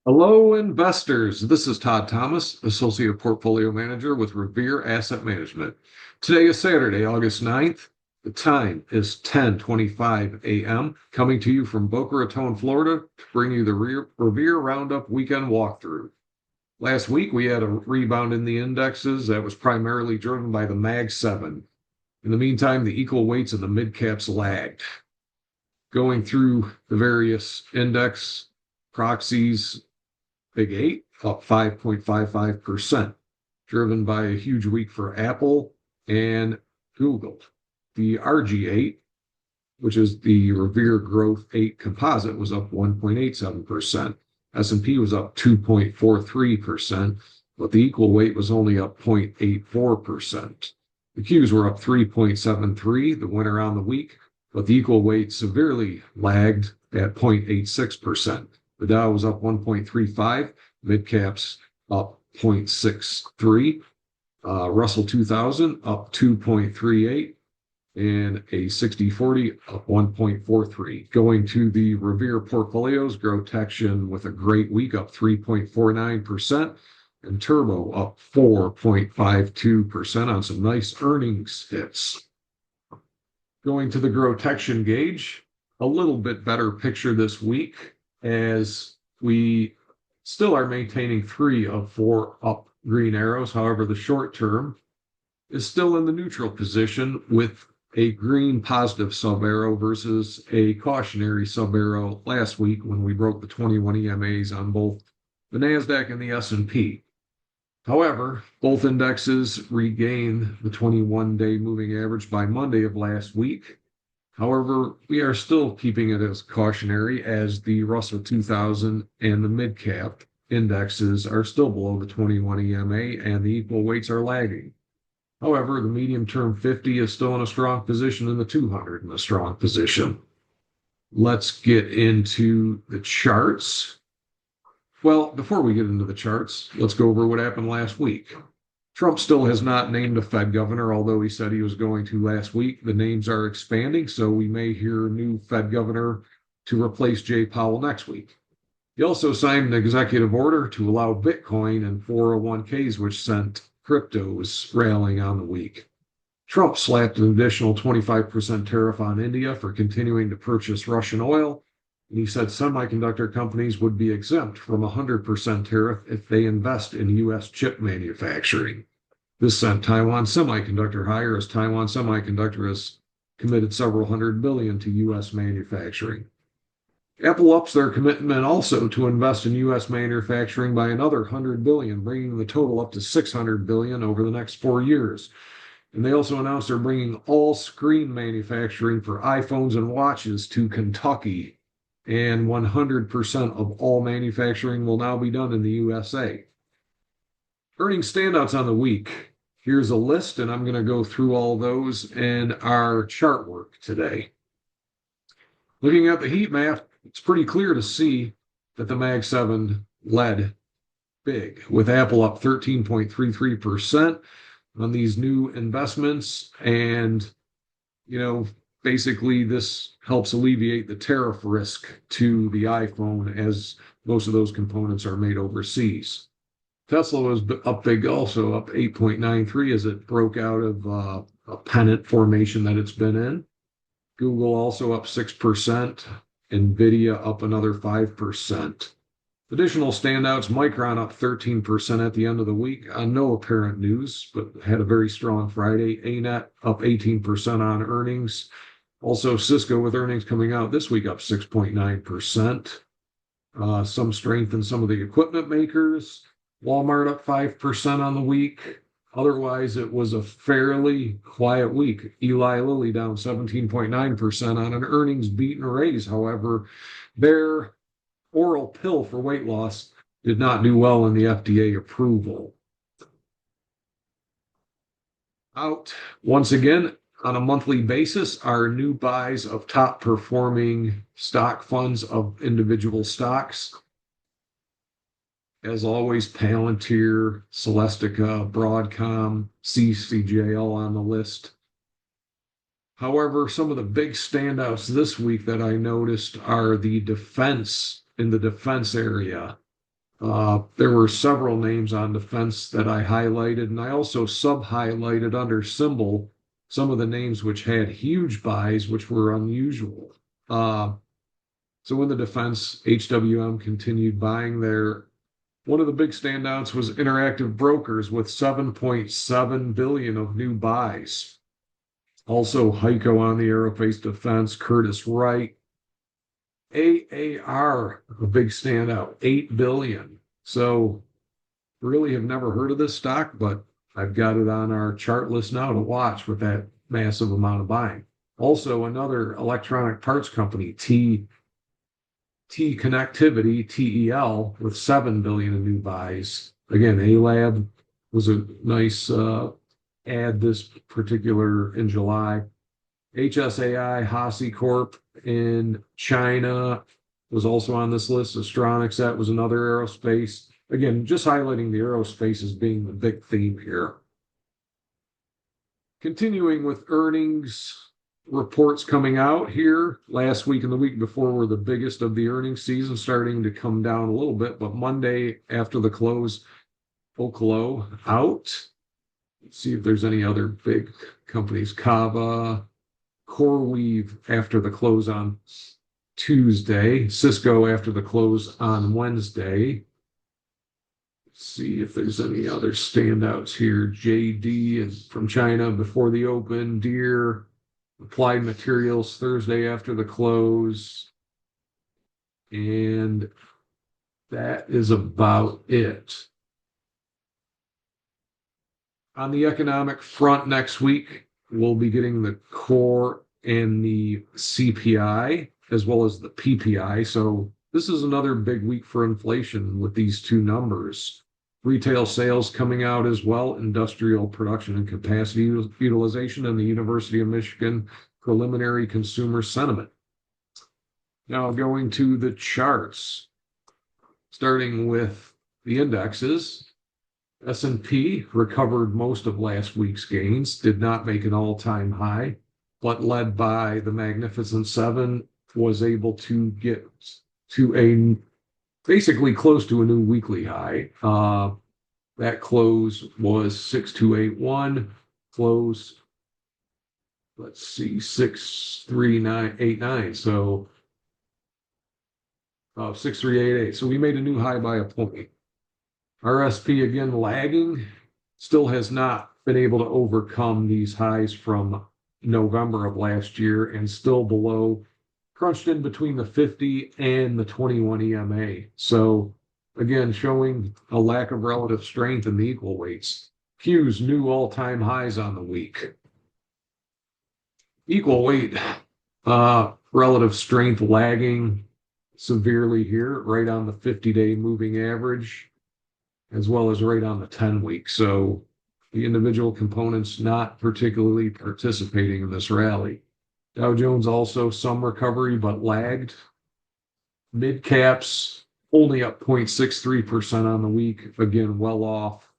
Hello, investors. This is Todd Thomas, Associate Portfolio Manager with Revere Asset Management. Today is Saturday, August 9th. The time is 10:25 a.m. Coming to you from Boca Raton, Florida, to bring you the Revere Roundup Weekend Walkthrough. Last week, we had a rebound in the indexes that was primarily driven by the Mag 7. In the meantime, the equal weights and the mid caps lagged. Going through the various index proxies, Big 8 up 5.55%, driven by a huge week for Apple and Google. The RG8, which is the Revere Growth 8 Composite, was up 1.87%. S&P was up 2.43%, but the equal weight was only up 0.84%. The Qs were up 3.73, the winner on the week, but the equal weight severely lagged at 0.86%. The Dow was up 1.35, mid caps up 0.63, Russell 2000 up 2.38, and a 60/40 up 1.43. Going to the Revere portfolios, GROTECTION with a great week up 3.49%, and Turbo up 4.52% on some nice earnings hits. Going to the GROTECTION gauge, a little bit better picture this week, as we still are maintaining 3 of 4 up green arrows. However, the short term is still in the neutral position with a green positive sub arrow versus a cautionary sub arrow last week when we broke the 21 EMAs on both the NASDAQ and the S&P. However, both indexes regained the 21-day moving average by Monday of last week. However, we are still keeping it as cautionary, as the Russell 2000 and the mid-cap indexes are still below the 21 EMA and the equal weights are lagging. However, the medium-term 50 is still in a strong position and the 200 in a strong position. Let's get into the charts. Well, before we get into the charts, let's go over what happened last week. Trump still has not named a Fed governor, although he said he was going to last week. The names are expanding, so we may hear a new Fed governor to replace Jay Powell next week. He also signed an executive order to allow Bitcoin and 401ks, which sent cryptos rallying on the week. Trump slapped an additional 25% tariff on India for continuing to purchase Russian oil, and he said semiconductor companies would be exempt from a 100% tariff if they invest in U.S. chip manufacturing. This sent Taiwan Semiconductor higher, as Taiwan Semiconductor has committed several $100 billion to U.S. manufacturing. Apple ups their commitment also to invest in U.S. manufacturing by another $100 billion, bringing the total up to $600 billion over the next 4 years. And they also announced they're bringing all screen manufacturing for iPhones and watches to Kentucky, and 100% of all manufacturing will now be done in the USA. Earnings standouts on the week. Here's a list, and I'm going to go through all those in our chart work today. Looking at the heat map, it's pretty clear to see that the Mag 7 led big, with Apple up 13.33% on these new investments. And, basically this helps alleviate the tariff risk to the iPhone, as most of those components are made overseas. Tesla was up big also, up 8.93 as it broke out of a pennant formation that it's been in. Google also up 6%, NVIDIA up another 5%. Additional standouts, Micron up 13% at the end of the week on no apparent news, but had a very strong Friday. ANET up 18% on earnings. Also, Cisco with earnings coming out this week up 6.9%. Some strength in some of the equipment makers. Walmart up 5% on the week. Otherwise, it was a fairly quiet week. Eli Lilly down 17.9% on an earnings beat and raise. However, their oral pill for weight loss did not do well in the FDA approval. Out once again on a monthly basis are new buys of top performing stock funds of individual stocks. As always, Palantir, Celestica, Broadcom, CCJL on the list. However, some of the big standouts this week that I noticed are the defense in the defense area. There were several names on defense that I highlighted, and I also sub-highlighted under symbol some of the names which had huge buys, which were unusual. So in the defense, HWM continued buying there. One of the big standouts was Interactive Brokers with 7.7 billion of new buys. Also, HEICO on the aerospace defense, Curtiss-Wright. AAR, a big standout, 8 billion. So really have never heard of this stock, but I've got it on our chart list now to watch with that massive amount of buying. Also, another electronic parts company, T Connectivity, TEL, with 7 billion in new buys. Again, ALAB was a nice add this particular in July. HSAI, Hasse Corp in China was also on this list. Astronics, that was another aerospace. Again, just highlighting the aerospace as being the big theme here. Continuing with earnings reports coming out here last week and the week before were the biggest of the earnings season, starting to come down a little bit. But Monday after the close, Oklo out. Let's see if there's any other big companies. Kava, CoreWeave after the close on Tuesday, Cisco after the close on Wednesday. Let's see if there's any other standouts here. JD is from China before the open. Deere, Applied Materials Thursday after the close. And that is about it. On the economic front next week, we'll be getting the core and the CPI as well as the PPI. So this is another big week for inflation with these two numbers. Retail sales coming out as well, industrial production and capacity utilization, and the University of Michigan preliminary consumer sentiment. Now going to the charts, starting with the indexes. S&P recovered most of last week's gains, did not make an all-time high, but led by the Magnificent Seven, was able to get to a basically close to a new weekly high. That close was 6281, close, let's see, 63989. So 6388. So we made a new high by a point. RSP again lagging, still has not been able to overcome these highs from November of last year, and still below, crunched in between the 50 and the 21 EMA. So again, showing a lack of relative strength in the equal weights. Q's new all-time highs on the week. Equal weight, relative strength lagging severely here, right on the 50-day moving average, as well as right on the 10-week. So the individual components not particularly participating in this rally. Dow Jones also some recovery, but lagged. Mid caps only up 0.63% on the week. Again, well off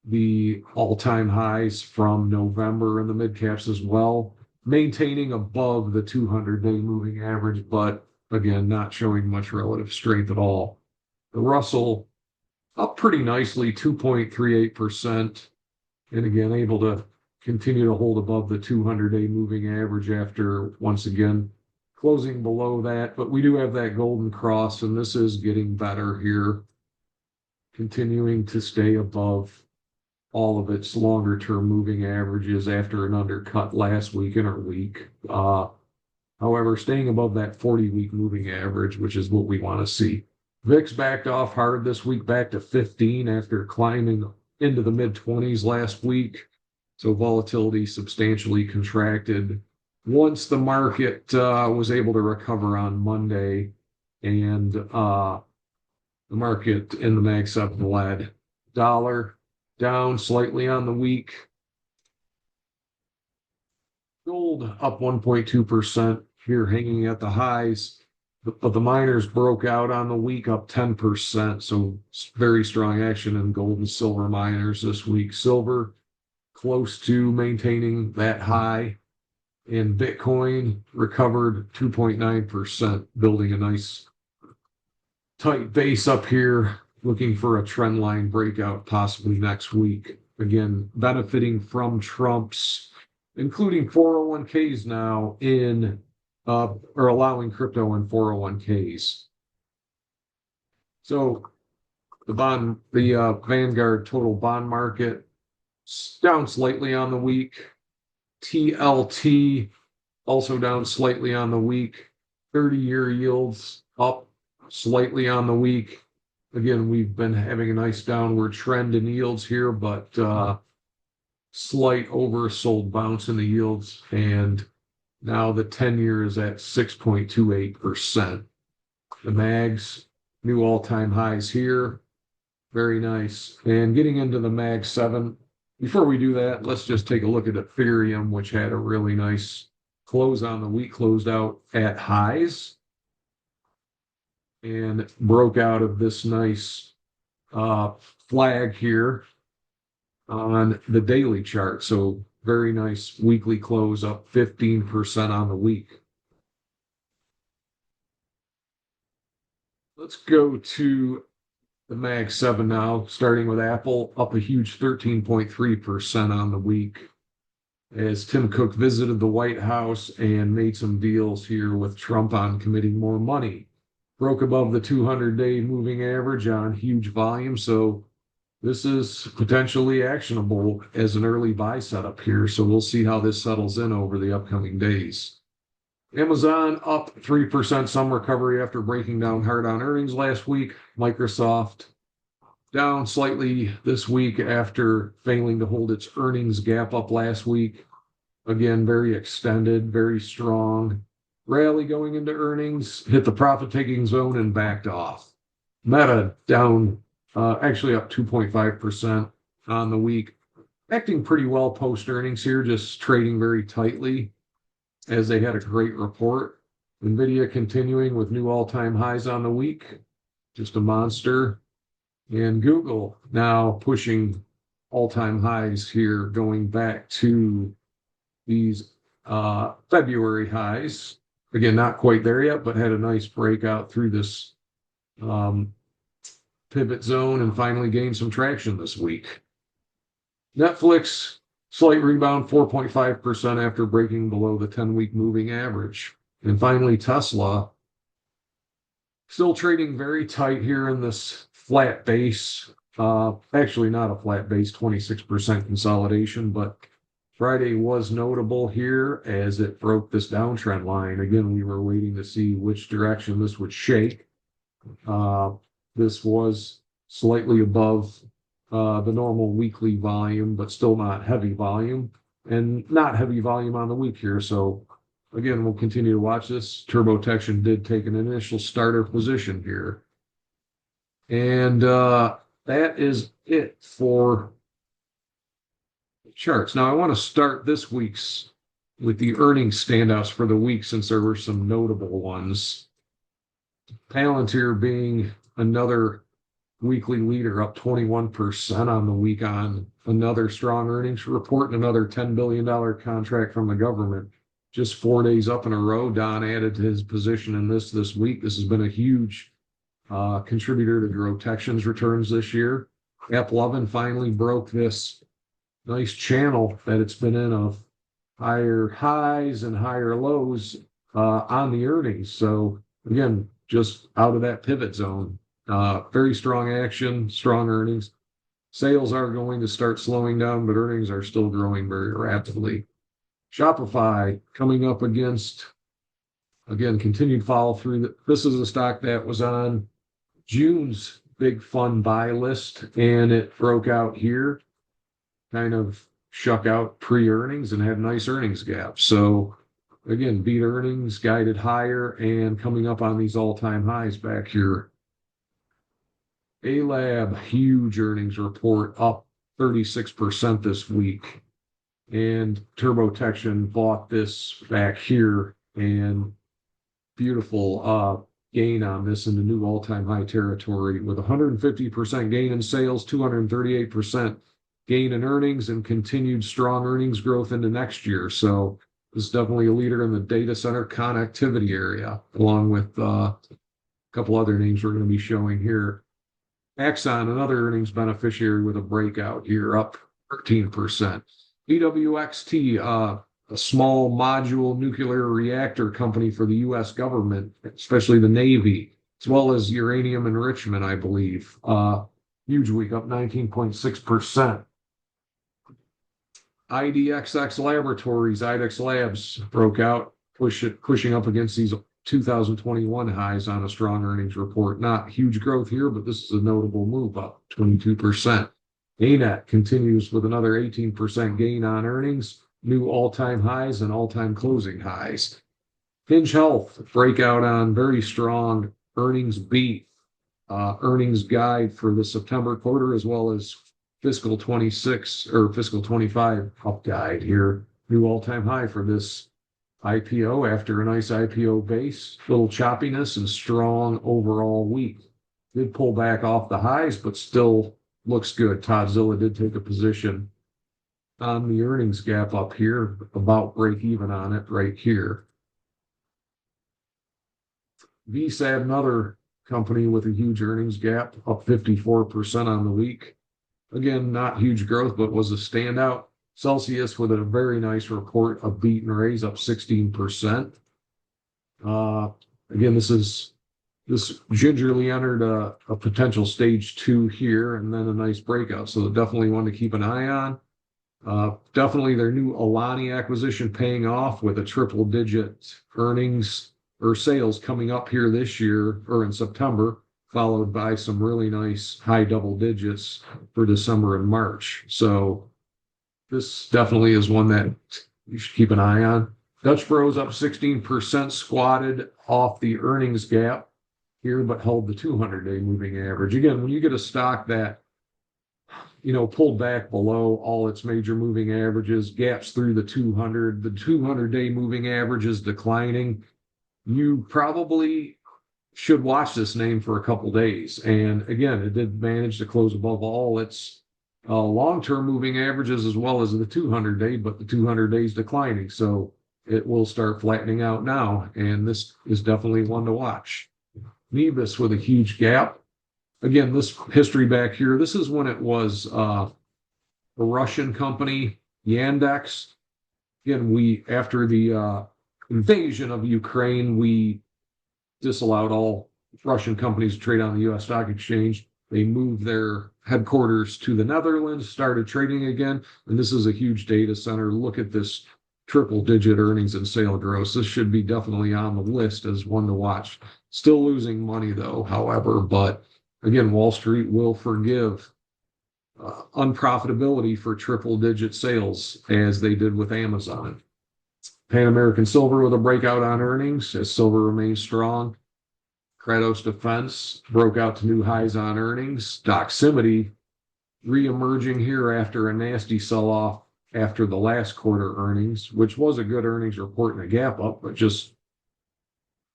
the all-time highs from November in the mid caps as well. Maintaining above the 200-day moving average, but again, not showing much relative strength at all. The Russell up pretty nicely, 2.38%, and again, able to continue to hold above the 200-day moving average after, once again, closing below that. But we do have that golden cross, and this is getting better here, continuing to stay above all of its longer-term moving averages after an undercut last week and our week. However, staying above that 40-week moving average, which is what we want to see. VIX backed off hard this week, back to 15 after climbing into the mid-20s last week. So volatility substantially contracted once the market was able to recover on Monday, and the market in the Mag 7 led. Dollar down slightly on the week. Gold up 1.2% here, hanging at the highs. But the miners broke out on the week, up 10%. So very strong action in gold and silver miners this week. Silver close to maintaining that high. And Bitcoin recovered 2.9%, building a nice tight base up here, looking for a trend line breakout possibly next week. Again, benefiting from Trump's, including 401ks now in, or allowing crypto in 401ks. So the Vanguard total bond market down slightly on the week. TLT also down slightly on the week. 30-year yields up slightly on the week. Again, we've been having a nice downward trend in yields here, but slight oversold bounce in the yields. And now the 10-year is at 6.28%. The mags, new all-time highs here. Very nice. And getting into the Mag 7, before we do that, let's just take a look at Ethereum, which had a really nice close on the week, closed out at highs and broke out of this nice flag here on the daily chart. So very nice weekly close, up 15% on the week. Let's go to the Mag 7 now, starting with Apple, up a huge 13.3% on the week as Tim Cook visited the White House and made some deals here with Trump on committing more money. Broke above the 200-day moving average on huge volume, so this is potentially actionable as an early buy setup here. So we'll see how this settles in over the upcoming days. Amazon up 3%, some recovery after breaking down hard on earnings last week. Microsoft down slightly this week after failing to hold its earnings gap up last week. Again, very extended, very strong rally going into earnings, hit the profit-taking zone and backed off. Meta down, actually up 2.5% on the week. Acting pretty well post-earnings here, just trading very tightly as they had a great report. NVIDIA continuing with new all-time highs on the week, just a monster. And Google now pushing all-time highs here, going back to these February highs. Again, not quite there yet, but had a nice breakout through this pivot zone and finally gained some traction this week. Netflix, slight rebound, 4.5% after breaking below the 10-week moving average. And finally, Tesla, still trading very tight here in this flat base. Actually, not a flat base, 26% consolidation, but Friday was notable here as it broke this downtrend line. Again, we were waiting to see which direction this would shake. This was slightly above the normal weekly volume, but still not heavy volume, and not heavy volume on the week here. So again, we'll continue to watch this. TurboTection did take an initial starter position here. And that is it for charts. Now I want to start this week's with the earnings standouts for the week, since there were some notable ones. Palantir being another weekly leader, up 21% on the week on another strong earnings report and another $10 billion contract from the government. Just 4 days up in a row. Don added to his position in this week. This has been a huge contributor to GROTECTION's returns this year. AppLovin finally broke this nice channel that it's been in of higher highs and higher lows on the earnings. So again, just out of that pivot zone. Very strong action, strong earnings. Sales are going to start slowing down, but earnings are still growing very rapidly. Shopify coming up against, again, continued follow through. This is a stock that was on June's big fun buy list, and it broke out here, kind of shuck out pre-earnings and had a nice earnings gap. So again, beat earnings, guided higher, and coming up on these all-time highs back here. ALAB, huge earnings report, up 36% this week. And TurboTection bought this back here, and beautiful gain on this in the new all-time high territory with 150% gain in sales, 238% gain in earnings, and continued strong earnings growth into next year. So this is definitely a leader in the data center connectivity area, along with couple other names we're going to be showing here. AXON, another earnings beneficiary with a breakout here, up 13%. BWXT, a small module nuclear reactor company for the U.S. government, especially the Navy, as well as uranium enrichment, I believe. Huge week, up 19.6%. IDXX Laboratories, IDEX Labs broke out, pushing up against these 2021 highs on a strong earnings report. Not huge growth here, but this is a notable move, up 22%. ANET continues with another 18% gain on earnings, new all-time highs and all-time closing highs. HNGE Health breakout on very strong earnings beat, earnings guide for the September quarter, as well as fiscal 26 or fiscal 25 up guide here. New all-time high for this IPO after a nice IPO base, little choppiness and strong overall week. Did pull back off the highs, but still looks good. Todd Zilla did take a position on the earnings gap up here, about break even on it right here. VSAT, another company with a huge earnings gap, up 54% on the week. Again, not huge growth, but was a standout. Celsius with a very nice report, a beat and raise, up 16%. Again, this gingerly entered a potential stage 2 here, and then a nice breakout. So definitely one to keep an eye on. Definitely their new Alani acquisition paying off with a triple-digit earnings or sales coming up here this year or in September, followed by some really nice high double digits for December and March. So this definitely is one that you should keep an eye on. Dutch Bros up 16%, squatted off the earnings gap here, but held the 200-day moving average. Again, when you get a stock that, pulled back below all its major moving averages, gaps through the 200-day moving average is declining, you probably should watch this name for a couple days. And again, it did manage to close above all its long-term moving averages as well as the 200-day, but the 200 days declining. So it will start flattening out now, and this is definitely one to watch. NBIS with a huge gap. Again, this history back here, this is when it was a Russian company, Yandex. Again, after the invasion of Ukraine, we disallowed all Russian companies to trade on the U.S. stock exchange. They moved their headquarters to the Netherlands, started trading again, and this is a huge data center. Look at this triple-digit earnings and sale growth. This should be definitely on the list as one to watch. Still losing money, though, however, but again, Wall Street will forgive unprofitability for triple-digit sales, as they did with Amazon. Pan American Silver with a breakout on earnings, as silver remains strong. KTOS Defense broke out to new highs on earnings. Doximity re-emerging here after a nasty sell-off after the last quarter earnings, which was a good earnings report and a gap up, but just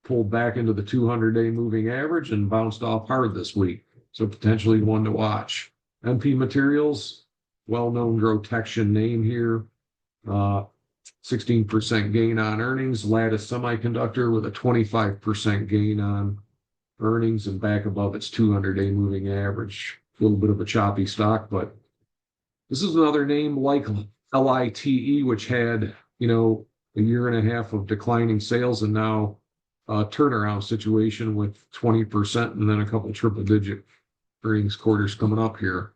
pulled back into the 200-day moving average and bounced off hard this week. So potentially one to watch. MP Materials, well-known GROTECTION name here. 16% gain on earnings. Lattice Semiconductor with a 25% gain on earnings and back above its 200-day moving average. A little bit of a choppy stock, but this is another name like LITE, which had, a year and a half of declining sales and now a turnaround situation with 20% and then a couple triple-digit earnings quarters coming up here.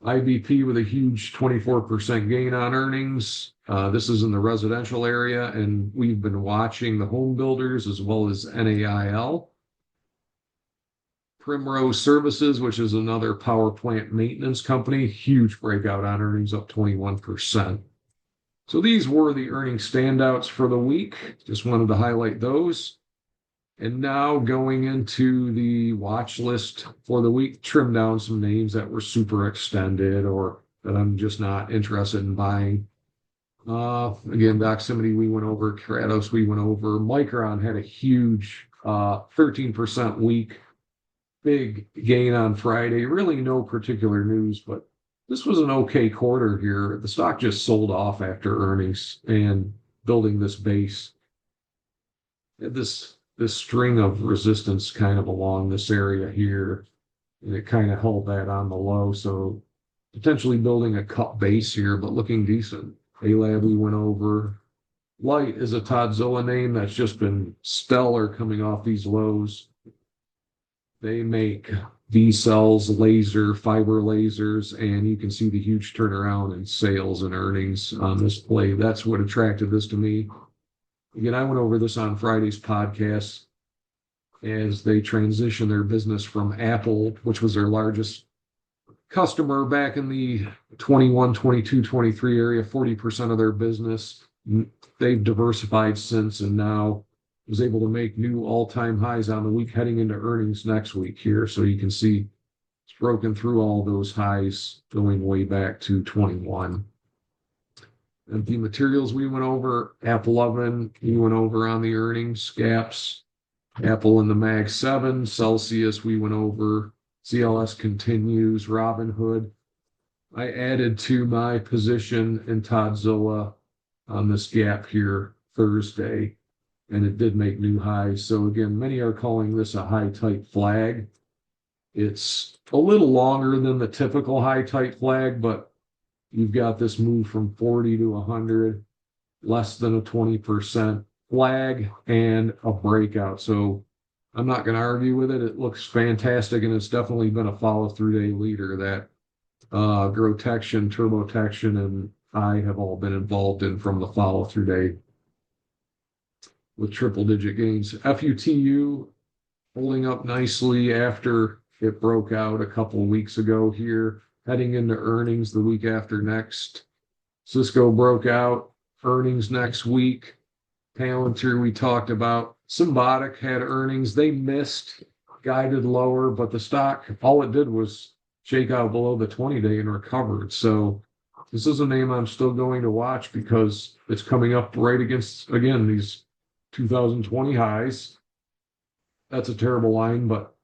IBP with a huge 24% gain on earnings. This is in the residential area, and we've been watching the home builders as well as NAIL. Primrose Services, which is another power plant maintenance company, huge breakout on earnings, up 21%. So these were the earnings standouts for the week. Just wanted to highlight those. And now going into the watch list for the week, trim down some names that were super extended or that I'm just not interested in buying. Again, Doximity we went over, KTOS we went over. Micron had a huge 13% week, big gain on Friday. Really no particular news, but this was an okay quarter here. The stock just sold off after earnings and building this base. This this string of resistance kind of along this area here, and it kind of held that on the low. So potentially building a cut base here, but looking decent. ALAB we went over. Light is a Toddzilla name that's just been stellar coming off these lows. They make V-cells, laser, fiber lasers, and you can see the huge turnaround in sales and earnings on this play. That's what attracted this to me. Again, I went over this on Friday's podcast as they transition their business from Apple, which was their largest customer back in the 21, 22, 23 area, 40% of their business. They've diversified since and now was able to make new all-time highs on the week heading into earnings next week here. So you can see it's broken through all those highs going way back to 21. MP Materials we went over, Apple Oven we went over on the earnings gaps. Apple in the Mag 7, Celsius we went over, CLS continues, Robinhood. I added to my position in Toddzilla on this gap here Thursday, and it did make new highs. So again, many are calling this a high tight flag. It's a little longer than the typical high tight flag, but you've got this move from 40 to 100, less than a 20% flag, and a breakout. So I'm not going to argue with it. It looks fantastic, and it's definitely been a follow-through day leader that GROTECTION, TurboTection, and I have all been involved in from the follow-through day with triple-digit gains. FUTU holding up nicely after it broke out a couple of weeks ago here, heading into earnings the week after next. Cisco broke out, earnings next week. Palantir we talked about. Symbotic had earnings. They missed, guided lower, but the stock, all it did was shake out below the 20-day and recovered. So this is a name I'm still going to watch because it's coming up right against, again, these 2020 highs. That's a terrible line, but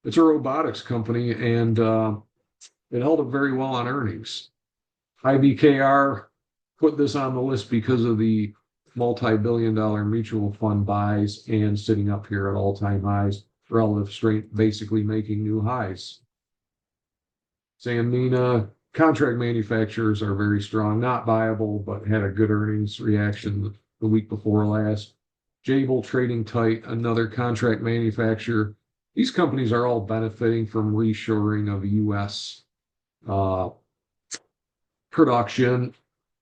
it's a robotics company, and it held up very well on earnings. IBKR put this on the list because of the multi-billion-dollar mutual fund buys and sitting up here at all-time highs, relative strength, basically making new highs. Sanmina, contract manufacturers are very strong, not viable, but had a good earnings reaction the week before last. Jabil trading tight, another contract manufacturer. These companies are all benefiting from reshoring of U.S. Production,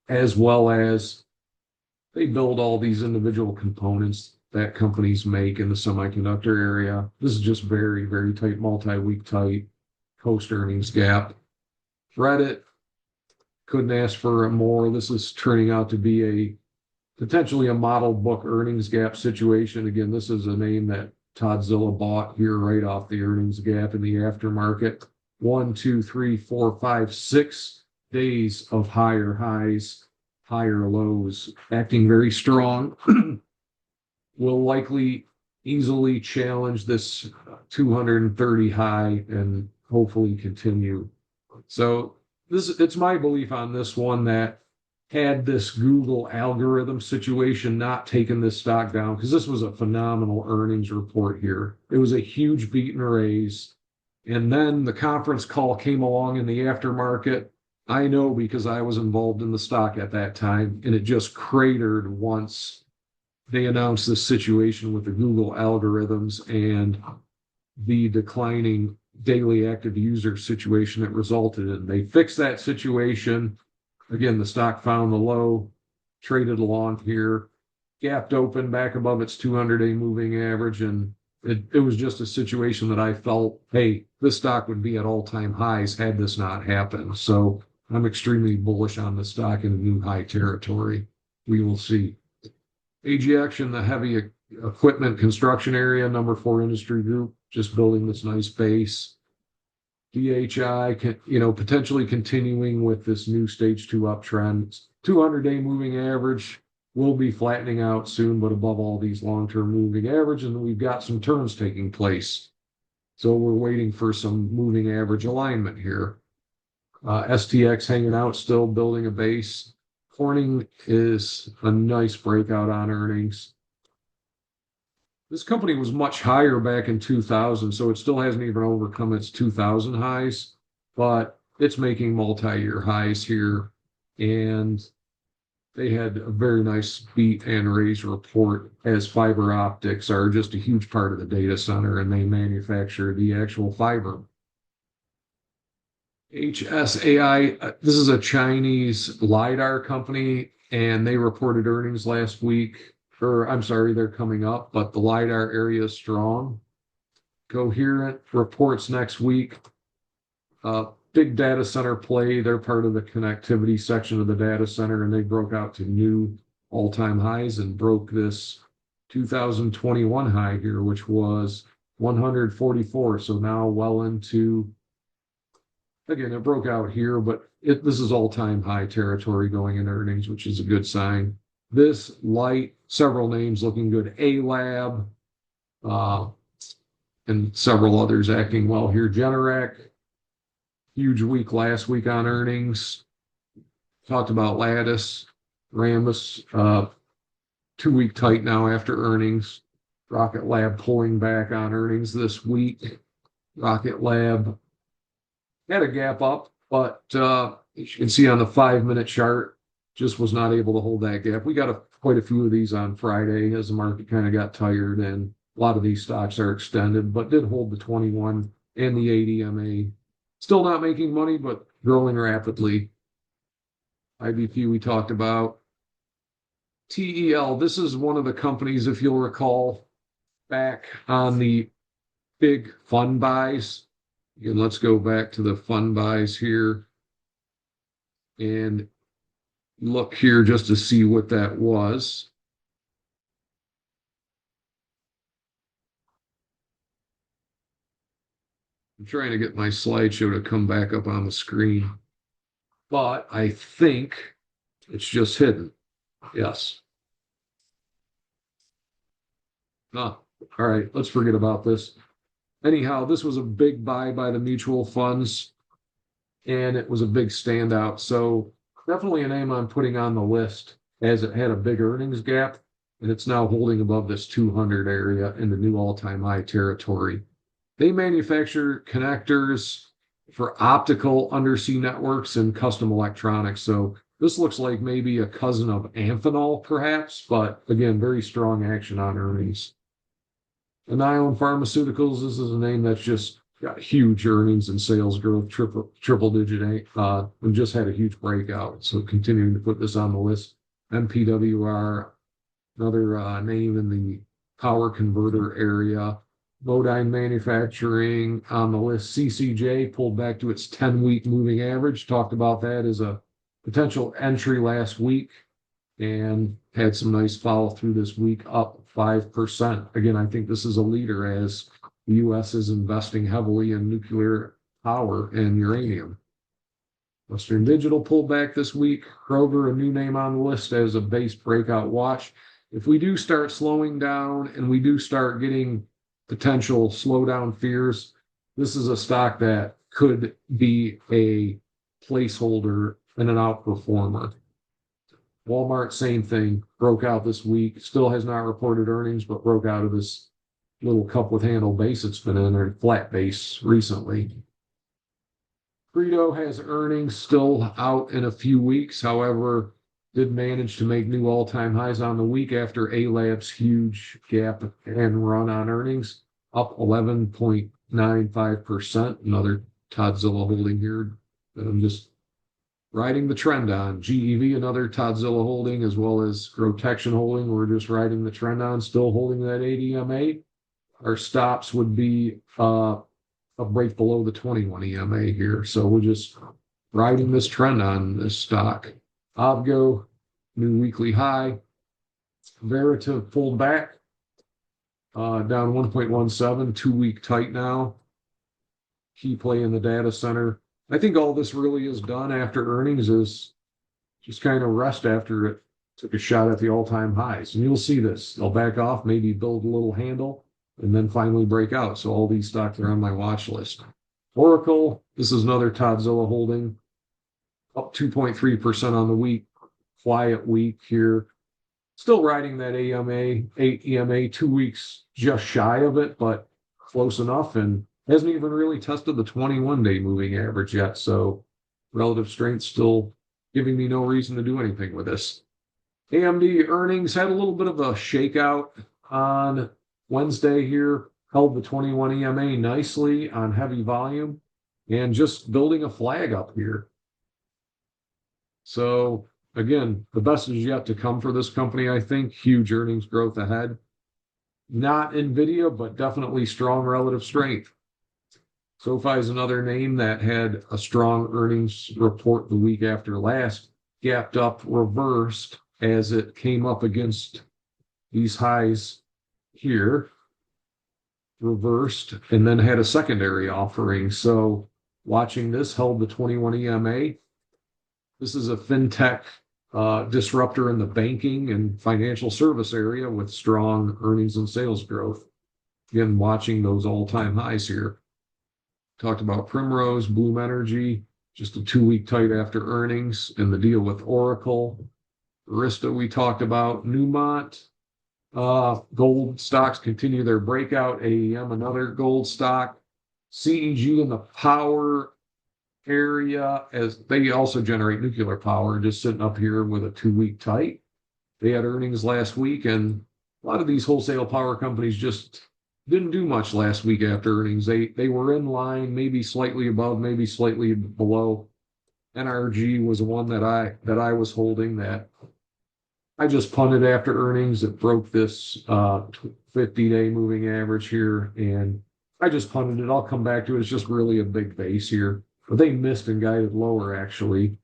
as well as they build all these individual components that companies make in the semiconductor area. This is just very, very tight, multi-week tight post earnings gap. Reddit, couldn't ask for more. This is turning out to be potentially a model book earnings gap situation. Again, this is a name that Toddzilla bought here right off the earnings gap in the aftermarket. 1, 2, 3, 4, 5, 6 days of higher highs, higher lows, acting very strong. Will likely easily challenge this 230 high and hopefully continue. So it's my belief on this one that had this Google algorithm situation not taken this stock down, because this was a phenomenal earnings report here. It was a huge beat and raise. And then the conference call came along in the aftermarket. I know because I was involved in the stock at that time, and it just cratered once they announced this situation with the Google algorithms and the declining daily active user situation it resulted in. They fixed that situation. Again, the stock found the low, traded along here, gapped open back above its 200-day moving average, and it was just a situation that I felt, hey, this stock would be at all-time highs had this not happened. So I'm extremely bullish on the stock in new high territory. We will see. AGX in the heavy equipment construction area, number 4 industry group, just building this nice base. DHI, potentially continuing with this new stage 2 uptrend. 200-day moving average will be flattening out soon, but above all these long-term moving averages, and we've got some turns taking place. So we're waiting for some moving average alignment here. STX hanging out, still building a base. Corning is a nice breakout on earnings. This company was much higher back in 2000, so it still hasn't even overcome its 2000 highs, but it's making multi-year highs here. And they had a very nice beat and raise report, as fiber optics are just a huge part of the data center and they manufacture the actual fiber. HSAI, this is a Chinese LiDAR company, and they reported earnings last week. Or I'm sorry, they're coming up, but the LiDAR area is strong. Coherent reports next week. Big data center play. They're part of the connectivity section of the data center, and they broke out to new all-time highs and broke this 2021 high here, which was 144. So now well into, again, it broke out here, but this is all-time high territory going in earnings, which is a good sign. This light, several names looking good. ALAB, and several others acting well here. Generac, huge week last week on earnings. Talked about Lattice, Rambus, 2-week tight now after earnings. Rocket Lab pulling back on earnings this week. Rocket Lab had a gap up, but as you can see on the 5-minute chart, just was not able to hold that gap. We got quite a few of these on Friday as the market kind of got tired, and a lot of these stocks are extended, but did hold the 21 and the 80 MA. Still not making money, but growing rapidly. IBP we talked about. TEL, this is one of the companies, if you'll recall, back on the big fund buys. Again, let's go back to the fund buys here and look here just to see what that was. I'm trying to get my slideshow to come back up on the screen, but I think it's just hidden. Yes. All right, let's forget about this. Anyhow, this was a big buy by the mutual funds, and it was a big standout. So definitely a name I'm putting on the list, as it had a big earnings gap, and it's now holding above this 200 area in the new all-time high territory. They manufacture connectors for optical undersea networks and custom electronics. So this looks like maybe a cousin of Amphenol, perhaps, but again, very strong action on earnings. Anion Pharmaceuticals, this is a name that's just got huge earnings and sales growth, triple digit, and just had a huge breakout. So continuing to put this on the list. MPWR, another name in the power converter area. Modine Manufacturing on the list. CCJ pulled back to its 10-week moving average. Talked about that as a potential entry last week and had some nice follow through this week, up 5%. Again, I think this is a leader as the U.S. is investing heavily in nuclear power and uranium. Western Digital pulled back this week. Kroger, a new name on the list as a base breakout watch. If we do start slowing down and we do start getting potential slowdown fears, this is a stock that could be a placeholder and an outperformer. Walmart, same thing, broke out this week. Still has not reported earnings, but broke out of this little cup with handle base it's been in, or flat base recently. Credo has earnings still out in a few weeks. However, did manage to make new all-time highs on the week after ALAB's huge gap and run on earnings, up 11.95%. Another Toddzilla holding here that I'm just riding the trend on. GEV, another Toddzilla holding, as well as GROTECTION holding. We're just riding the trend on, still holding that 80 EMA. Our stops would be a break below the 21 EMA here. So we're just riding this trend on this stock. Avgo, new weekly high. Veritiv pulled back, down 1.17, 2-week tight now. Key play in the data center. I think all this really is done after earnings is just kind of rest after it took a shot at the all-time highs. And you'll see this. They'll back off, maybe build a little handle, and then finally break out. So all these stocks are on my watch list. Oracle, this is another Toddzilla holding, up 2.3% on the week. Quiet week here. Still riding that EMA 2 weeks just shy of it, but close enough, and hasn't even really tested the 21-day moving average yet. So relative strength still giving me no reason to do anything with this. AMD earnings had a little bit of a shakeout on Wednesday here, held the 21 EMA nicely on heavy volume and just building a flag up here. So again, the best is yet to come for this company, I think. Huge earnings growth ahead. Not NVIDIA, but definitely strong relative strength. SoFi is another name that had a strong earnings report the week after last, gapped up, reversed as it came up against these highs here, reversed, and then had a secondary offering. So watching this, held the 21 EMA. This is a fintech disruptor in the banking and financial service area with strong earnings and sales growth. Again, watching those all-time highs here. Talked about Primrose, Bloom Energy, just a 2-week tight after earnings, and the deal with Oracle. Arista we talked about. Newmont. Gold stocks continue their breakout. AEM, another gold stock. CEG in the power area, as they also generate nuclear power, just sitting up here with a 2-week tight. They had earnings last week, and a lot of these wholesale power companies just didn't do much last week after earnings. They were in line, maybe slightly above, maybe slightly below. NRG was one that I was holding that I just punted after earnings. It broke this 50-day moving average here, and I just punted it. I'll come back to it. It's just really a big base here. But they missed and guided lower, actually.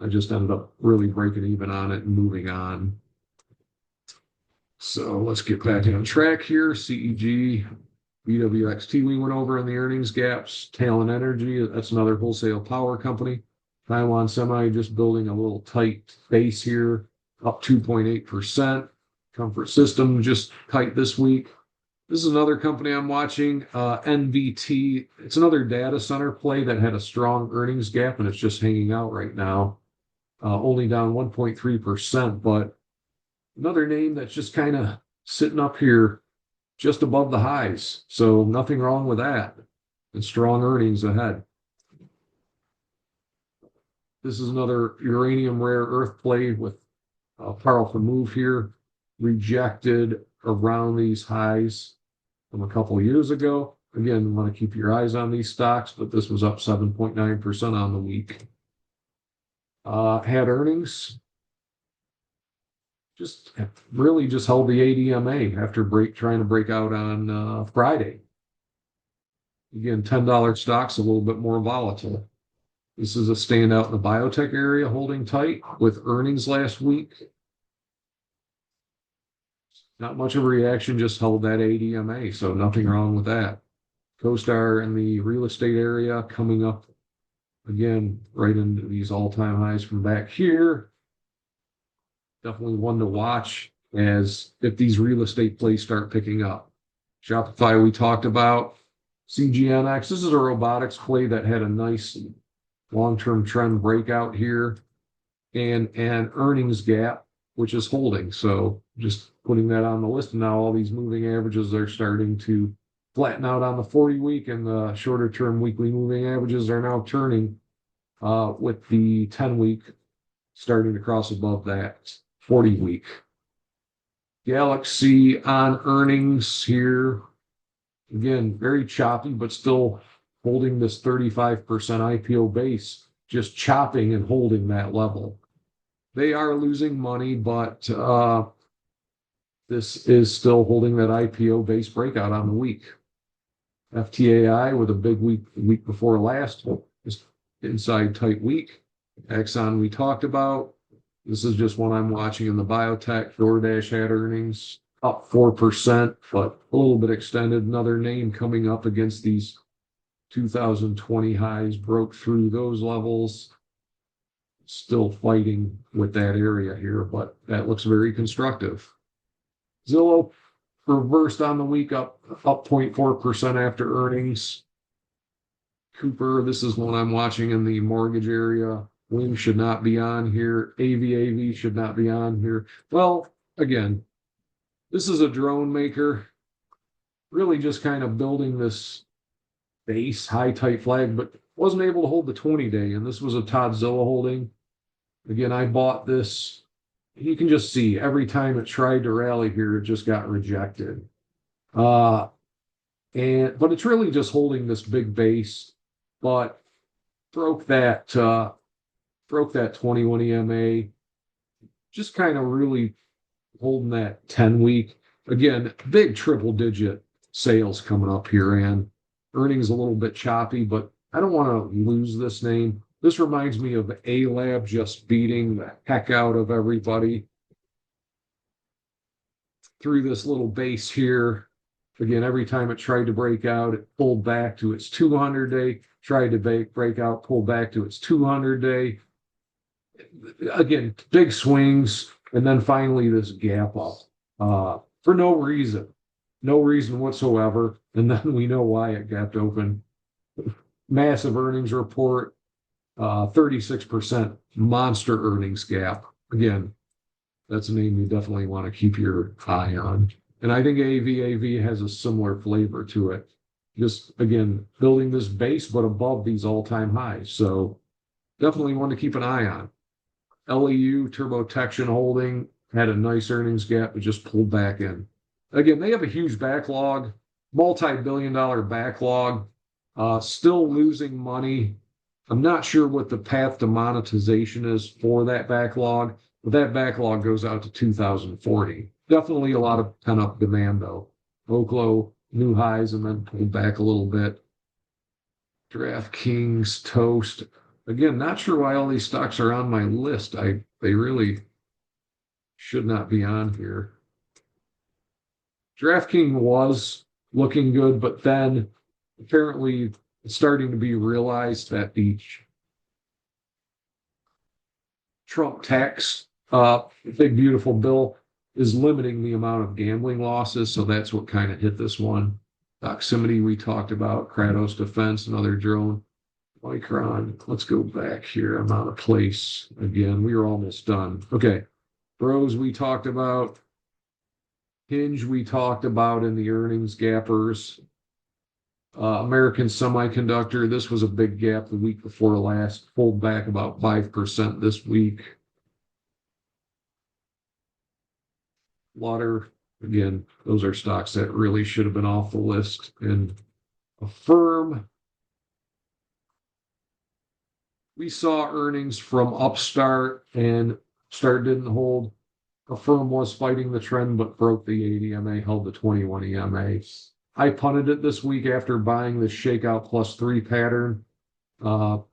I just ended up really breaking even on it and moving on. So let's get back on track here. CEG, BWXT, we went over in the earnings gaps. Talon Energy, that's another wholesale power company. Taiwan Semi just building a little tight base here, up 2.8%. Comfort System just tight this week. This is another company I'm watching, NVT. It's another data center play that had a strong earnings gap, and it's just hanging out right now, only down 1.3%, but another name that's just kind of sitting up here just above the highs. So nothing wrong with that, and strong earnings ahead. This is another uranium rare earth play with a powerful move here, rejected around these highs from a couple of years ago. Again, you want to keep your eyes on these stocks, but this was up 7.9% on the week. Had earnings, just really just held the ADMA after trying to break out on Friday. Again, $10 stocks, a little bit more volatile. This is a standout in the biotech area, holding tight with earnings last week. Not much of a reaction, just held that ADMA, so nothing wrong with that. CoStar in the real estate area coming up again right into these all-time highs from back here. Definitely one to watch as if these real estate plays start picking up. Shopify we talked about. CGNX, this is a robotics play that had a nice long-term trend breakout here and an earnings gap, which is holding. So just putting that on the list. And now all these moving averages are starting to flatten out on the 40-week, and the shorter term weekly moving averages are now turning with the 10-week starting to cross above that 40-week. Galaxy on earnings here. Again, very choppy, but still holding this 35% IPO base, just chopping and holding that level. They are losing money, but this is still holding that IPO base breakout on the week. FTAI with a big week the week before last, just inside tight week. AXON we talked about. This is just one I'm watching in the biotech. DoorDash had earnings up 4%, but a little bit extended. Another name coming up against these 2020 highs, broke through those levels. Still fighting with that area here, but that looks very constructive. Zillow reversed on the week, up 0.4% after earnings. Cooper, this is one I'm watching in the mortgage area. Wing should not be on here. AVAV should not be on here. Well, again, this is a drone maker, really just kind of building this base high tight flag, but wasn't able to hold the 20-day. And this was a Todd holding. Again, I bought this. You can just see every time it tried to rally here, it just got rejected. But it's really just holding this big base, but broke that 21 EMA, just kind of really holding that 10-week. Again, big triple digit sales coming up here, and earnings a little bit choppy, but I don't want to lose this name. This reminds me of ALAB just beating the heck out of everybody through this little base here. Again, every time it tried to break out, it pulled back to its 200-day, tried to break out, pulled back to its 200-day. Again, big swings, and then finally this gap up for no reason whatsoever. And then we know why it gapped open. Massive earnings report, 36% monster earnings gap. Again, that's a name you definitely want to keep your eye on. And I think AVAV has a similar flavor to it. Just, again, building this base, but above these all-time highs. So definitely want to keep an eye on. LEU, TurboTection Holding, had a nice earnings gap, but just pulled back in. Again, they have a huge backlog, multi-billion-dollar backlog, still losing money. I'm not sure what the path to monetization is for that backlog, but that backlog goes out to 2040. Definitely a lot of pent-up demand, though. Oklo, new highs, and then pulled back a little bit. DraftKings, Toast. Again, not sure why all these stocks are on my list. They really should not be on here. DraftKings was looking good, but then apparently it's starting to be realized that the Trump tax, big beautiful bill, is limiting the amount of gambling losses. So that's what kind of hit this one. Doximity we talked about, Kratos Defense, another drone. Micron, let's go back here. I'm out of place again. We are almost done. Okay. Bros we talked about. Hinge we talked about in the earnings gappers. American Semiconductor, this was a big gap the week before last, pulled back about 5% this week. Water, again, those are stocks that really should have been off the list. And Affirm, we saw earnings from Upstart, and Start didn't hold. Affirm was fighting the trend, but broke the 8 EMA, held the 21 EMA. I punted it this week after buying the shakeout +3 pattern.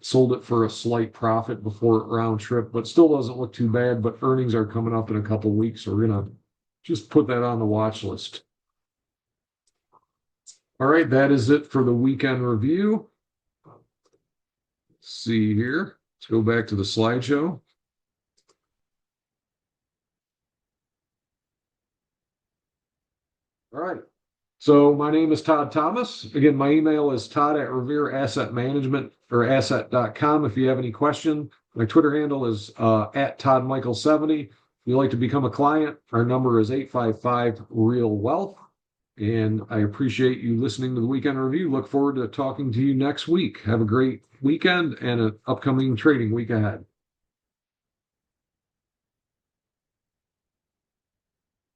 Sold it for a slight profit before it round trip, but still doesn't look too bad. But earnings are coming up in a couple weeks, so we're going to just put that on the watch list. All right, that is it for the weekend review. Let's see here. Let's go back to the slideshow. All right. So my name is Todd Thomas. Again, my email is todd at Revere Asset Management or asset.com. If you have any questions, my Twitter handle is at ToddMichael70. If you'd like to become a client, our number is 855-REAL-WEALTH. And I appreciate you listening to the weekend review. Look forward to talking to you next week. Have a great weekend and an upcoming trading week ahead.